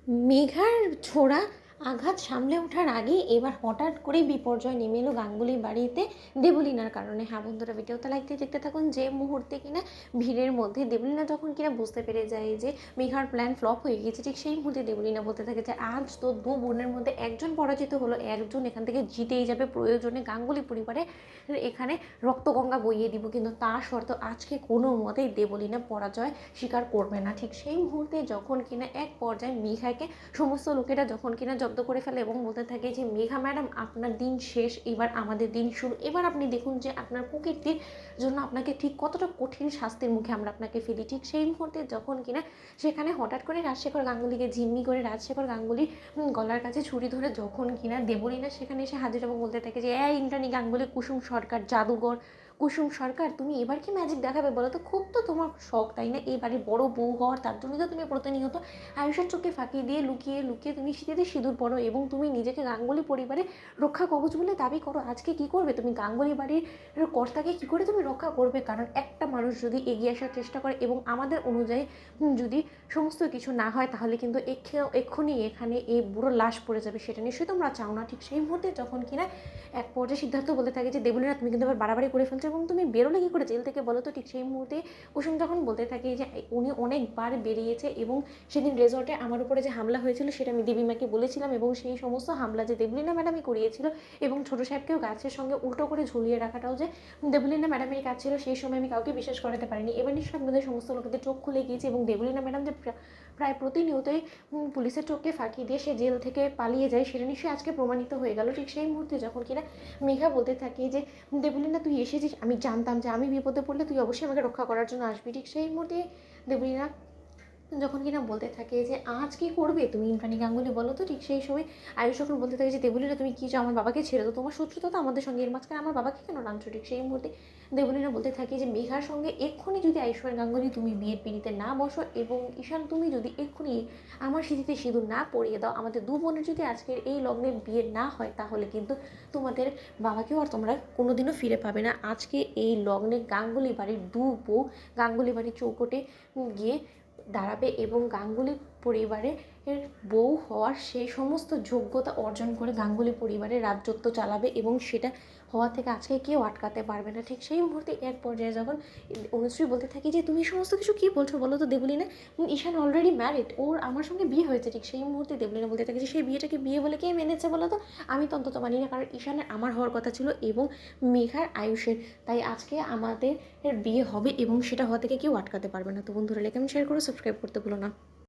মেঘার ছোড়া আঘাত সামলে ওঠার আগেই এবার হঠাৎ করেই বিপর্যয় নেমে এলো গাঙ্গুলির বাড়িতে দেবলীনার কারণে। হ্যাঁ বন্ধুরা, ভিডিওতে লাইক দিয়ে দেখতে থাকুন। যে মুহূর্তে কিনা ভিড়ের মধ্যে দেবলীনা যখন কিনা বুঝতে পেরে যায় যে মেঘার প্ল্যান ফ্লপ হয়ে গেছে, ঠিক সেই মুহূর্তে দেবলীনা বলতে থাকে যে আজ তো দু বোনের মধ্যে একজন পরাজিত হলো, একজন এখান থেকে জিতেই যাবে। প্রয়োজনে গাঙ্গুলি পরিবারে এখানে রক্তগঙ্গা বইয়ে দিব, কিন্তু তা শর্ত আজকে কোনো মতেই দেবলীনা পরাজয় স্বীকার করবে না। ঠিক সেই মুহূর্তে যখন কিনা এক পর্যায়ে মেঘাকে সমস্ত লোকেরা যখন কিনা জব্দ করে ফেলে এবং বলতে থাকে যে মেঘা ম্যাডাম, আপনার দিন শেষ, এবার আমাদের দিন শুরু। এবার আপনি দেখুন যে আপনার কুকীর্তির জন্য আপনাকে ঠিক কতটা কঠিন শাস্তির মুখে আমরা আপনাকে ফেলি। ঠিক সেই মুহূর্তে যখন কিনা সেখানে হঠাৎ করে রাজশেখর গাঙ্গুলিকে জিম্মি করে রাজশেখর গাঙ্গুলি গলার কাছে ছুরি ধরে যখন কিনা দেবলীনা সেখানে এসে হাজির এবং বলতে থাকে যে এই ইন্দ্রাণী গাঙ্গুলি, কুসুম সরকার জাদুঘর, কুসুম সরকার তুমি এবার কি ম্যাজিক দেখাবে বলো তো? খুব তো তোমার শখ তাই না এই বাড়ির বড় বউ হওয়ার, তার জন্য তো তুমি প্রতিনিয়ত আয়ুষের চোখে ফাঁকি দিয়ে লুকিয়ে লুকিয়ে তুমি শীতেতে সিঁদুর পড়ো এবং তুমি নিজেকে গাঙ্গুলি পরিবারে রক্ষা কবচ বলে দাবি করো। আজকে কি করবে তুমি? গাঙ্গুলি বাড়ির কর্তাকে কি করে তুমি রক্ষা করবে? কারণ একটা মানুষ যদি এগিয়ে আসার চেষ্টা করে এবং আমাদের অনুযায়ী যদি সমস্ত কিছু না হয়, তাহলে কিন্তু এক্ষুনি এখানে এই বুড়ো লাশ পড়ে যাবে, সেটা নিশ্চয়ই তোমরা চাও না। ঠিক সেই মুহূর্তে যখন কিনা এক পর্যায়ে সিদ্ধার্থ বলতে থাকে যে দেবলীনা, তুমি কিন্তু এবার বাড়াবাড়ি করে ফেলছো এবং তুমি বেরোলে কি করে জেল থেকে বলো তো? ঠিক সেই মুহূর্তে কুসুম যখন বলতে থাকে যে উনি অনেকবার বেরিয়েছে এবং সেদিন রেজর্টে আমার উপরে যে হামলা হয়েছিল সেটা আমি দেবীমাকে বলেছিলাম এবং সেই সমস্ত হামলা যে দেবলীনা ম্যাডামই করিয়েছিল এবং ছোটো সাহেবকেও গাছের সঙ্গে উল্টো করে ঝুলিয়ে রাখাটাও যে দেবলীনা ম্যাডামের কাজ ছিল, সেই সময় আমি কাউকে বিশ্বাস করাতে পারিনি। এবার নিশ্চয়ই আপনাদের সমস্ত লোকেদের চোখ খুলে গিয়েছে এবং দেবলীনা ম্যাডাম যে প্রায় প্রতিনিয়তই পুলিশের চোখকে ফাঁকি দিয়ে সে জেল থেকে পালিয়ে যায়, সেটা নিশ্চয়ই আজকে প্রমাণিত হয়ে গেল। ঠিক সেই মুহূর্তে যখন কিনা মেঘা বলতে থাকে যে দেবলীনা তুই এসেছিস, আমি জানতাম যে আমি বিপদে পড়লে তুই অবশ্যই আমাকে রক্ষা করার জন্য আসবি। ঠিক সেই মুহূর্তে দেবলীনা যখন কিনা বলতে থাকে যে আজ কি করবে তুমি ইন্দ্রাণী গাঙ্গুলি বলো তো? ঠিক সেই সময় আয়ুষ যখন বলতে থাকে যে দেবলীনা তুমি কি চাও? আমার বাবাকে ছেড়ে দাও, তোমার শত্রুতা তো আমাদের সঙ্গে, এর মাঝখানে আমার বাবাকে কেন টানছো? ঠিক সেই মুহূর্তে দেবলীনা বলতে থাকে যে মেঘার সঙ্গে এক্ষুনি যদি আয়ুষ্মান গাঙ্গুলি তুমি বিয়ের পিড়িতে না বসো এবং ঈশান তুমি যদি এক্ষুনি আমার স্মৃতিতে সিঁদুর না পরিয়ে দাও, আমাদের দু বোনের যদি আজকের এই লগ্নে বিয়ে না হয়, তাহলে কিন্তু তোমাদের বাবাকেও আর তোমরা কোনোদিনও ফিরে পাবে না। আজকে এই লগ্নে গাঙ্গুলি বাড়ির দু বউ গাঙ্গুলি বাড়ির চৌকটে গিয়ে দাঁড়াবে এবং গাঙ্গুলি পরিবারের বউ হওয়ার সেই সমস্ত যোগ্যতা অর্জন করে গাঙ্গুলি পরিবারের রাজত্ব চালাবে এবং সেটা হওয়া থেকে আজকে কেউ আটকাতে পারবে না। ঠিক সেই মুহূর্তে এক পর্যায়ে যখন অনুশ্রী বলতে থাকি যে তুমি সমস্ত কিছু কী বলছো বলো তো দেবলীনা? ঈশান অলরেডি ম্যারিড, ওর আমার সঙ্গে বিয়ে হয়েছে। ঠিক সেই মুহূর্তে দেবলীনা বলতে থাকে যে সেই বিয়েটাকে বিয়ে বলে কে মেনেছে বলো তো? আমি তো অন্তত মানি না, কারণ ঈশানের আমার হওয়ার কথা ছিল এবং মেঘার আয়ুষের, তাই আজকে আমাদের বিয়ে হবে এবং সেটা হওয়া থেকে কেউ আটকাতে পারবে না। তো বন্ধুরা, লাইক কমেন্ট শেয়ার করে সাবস্ক্রাইব করতে ভুলো না।